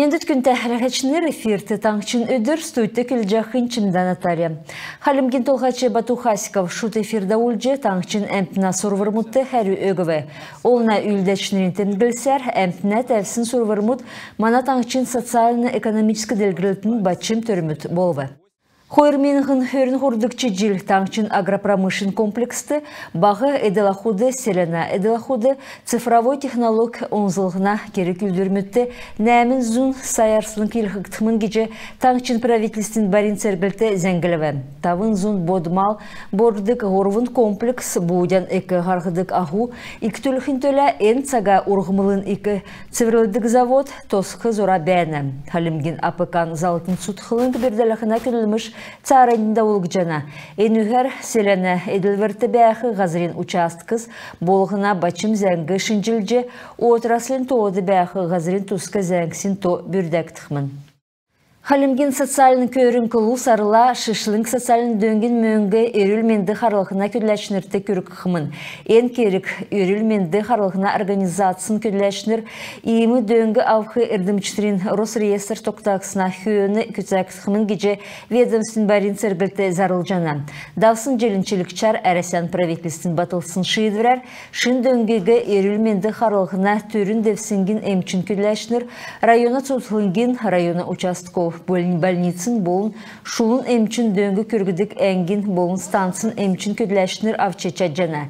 Мендет күнті әрәхәчінер эфирті таңчын өдір стуйты кілжақын чымдан атаря. Халымген толғачы Бату Хасиков шут эфирда ұлжы таңчын әмпіна сұрвырмутты әрі өгіві. Олына үлдәчінерін тәмгілсәр, әмпіна тәвсін сұрвырмут мана таңчын социально-экономическі делгілітін бачым түріміт болвы. Хойырменіғын хөрін хордықчы жил таңчын агропромышын комплексті бағы эделахуды селена эделахуды цифровой технолог онзылғына керек үлдірмітті нәмін зұн саярсылын келхіктімін геже таңчын правительстін барин сәргілті зәңгіліві. Тавын зұн бодмал бордық ғорвын комплекс бұудян экі ғарғыдық ағу иктүліхін төлі ән цага ұрғымылын экі цифрлыдық завод тосқы зора бәні. Халімген апыкан залтын сұтқылын кіберділіғына күлілміш Царайында олғжана. Энүгер селені эділверті бәқі ғазырин участкыз болғына бачым зәңгі шынжілже, отраслин тоғыды бәқі ғазырин тұсқа зәңгсін то бүрдәктіқмін. Халимген социалын көрін кылу сарыла шышлың социалын дөнген мөңгі өрілменді қарлықына көділәшінірді көрік қымын. Ен керік өрілменді қарлықына организациясын көділәшінір иімі дөнгі авқы әрдімчітерін Росреестр тоқтақсына хүйіні көтәктіқымын геже ведомствен барин сәргілті зарыл жана. Давсын желіншілікчар әресен правительстің батылсын шиедірер, шын дөнгегі өрілменді қарлықына түрін девсінген әмчин көділәшінір района тұтылынген района участков больницын болын шулын эмчин дөнгü көргідік әңгін болын стансын эмчин көділәшінір авчеча жана.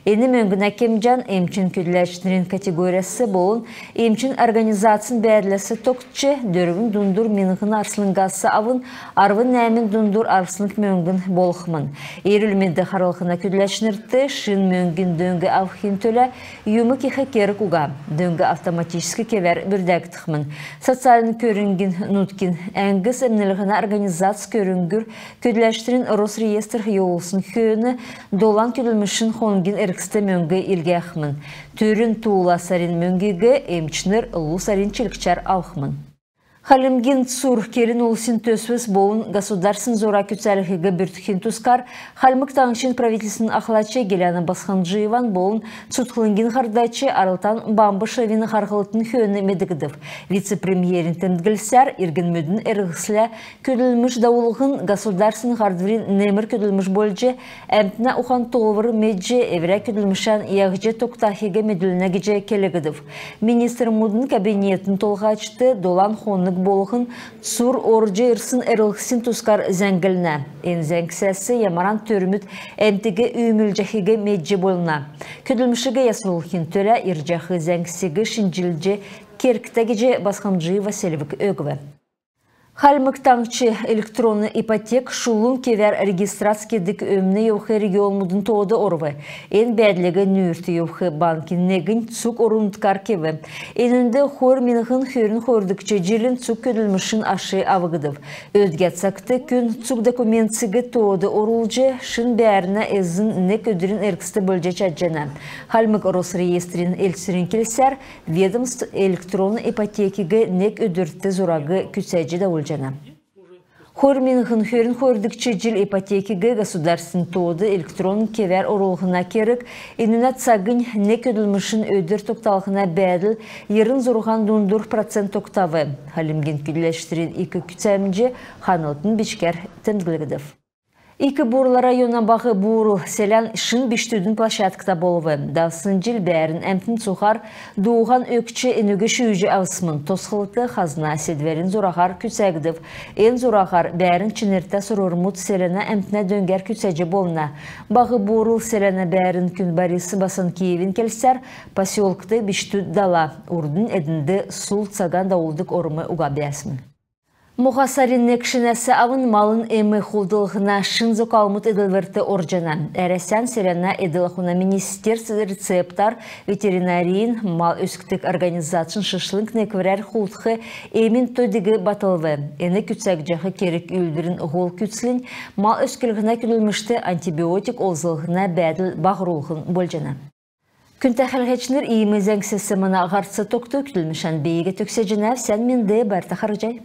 Ені мөңгін әкемжан эмчин көділәшінерін категориясы болын эмчин организациясын бәрлесі тоқчы дөрвін дундур меніғін арсылыңғасы авын арвын нәмін дундур арсылыңг мөңгін болықмын. Ерілменді қарылықына көділәшінірді шын мөңгін дөнгü авхин төлі юмы кеқі керік уға. Дөнгü автоматическі кевер бүрдәктіқмін. Социалын көрінген нуткин әңгіз әмнілігіна организация көрінгір көділәштерін Росреестр йолысын хүйіні долан көділмішін қонген әркісті мөңгі елгәқмін. Түрін туыла сарин мөңгегі әмчінір ұлу сарин челікчар ауқмын. Халимген сур керін олсын төсвіз болын государсын зора күтсәлігі бүртіхін тұскар, халмық таңшын правительсінің ақлачы Геляна Басханджиеван болын сұтқылынген қардачы арылтан бамбы шавины қарғылытын хүйіні медігідів. Вице-премьерін тәмдгілсәр, ерген мөдің әрғысля көділміш даулығын государсын қардвірін немір көділміш болжы, әмпіна ұқан толвыр меджі әвірі көділмішан яғжы тоқтахиге меділіне геже келігідів. Министр мұдың кабинетін толғачты долан қонық болығын сұр оржы үрсін әрілгісін тұскар зәңгіліні. Ен зәңксәсі ямаран төріміт әмтігі үймілжәхіге меджі болына. Көділмішіге ясылылықын төлі иржәхі зәңксігі шынжілже керіктәгеже Басханджи Васильевік өгіві. Халмык таңчы электронны ипотек шулун кевер регистрацкедік өмні еуқы регион мұдын тоғды орвы. Ен бәділігі нүйірті еуқы банкин негін цук орындықар кеві. Енінде хор меніғын хөрін хордықчы желін цук көділмішін ашы авығыдып. Өдгет сақты күн цук документсігі тоғды орулжы шын бәріні әзін не көдірін әркісті бөлже чаджана. Халмык Росреестрин әлсірін келсер, ведомств электронны ипотекігі нек өдіртті зұрағы күсәжі да Хорминғын хөрін хордықчы жил ипотекігі государсын тоғды электронын кевер оролғына керік, енінат сағын не көділмішін өдір тоқталғына бәділ ерін зұрған дундур процент тоқтавы. Халимген күділәштерін екі күтсәмінже қанылтын бішкер тәмділігідів. Икі Бурлы района бағы Бурл селян шын біштудің площадкта болуы. Давсын жил бәрін әмтін цухар дуған өкчі әнүгі шүйжі ауысмын. Тосқылыты қазына седверін зұрағар күтсәгдів. Ен зұрағар бәрін чынырта сұрырмұт селяна әмтіне дөңгер күтсәжі болына. Бағы Бурл селяна бәрін күн барысы басын Киевін келсер, поселкты бішту дала. Урдың әдінді сұл цаган дауылдық орымы ұға бәсмін. Мұғасарин некшінәсі авын малын әмі құлдылығына шынзы қалмыт әділверті оржана. Әресен селена әділіғына министерсі рецептар ветеринарийін мал өскітік организациян шышлың некверер құлдығы әмін төдігі батылығы. Әні күтсәк жақы керек үлдірін ғол күтсілін мал өскілігіна күлілмішті антибиотик олзылығына бәділ бағырулығын болжана. Күнтәхәлғечінер иімі зәңсесі мұна ғарцы тоқты күтілмішан бейге төксе жінәв сән менде бәрті қаржай.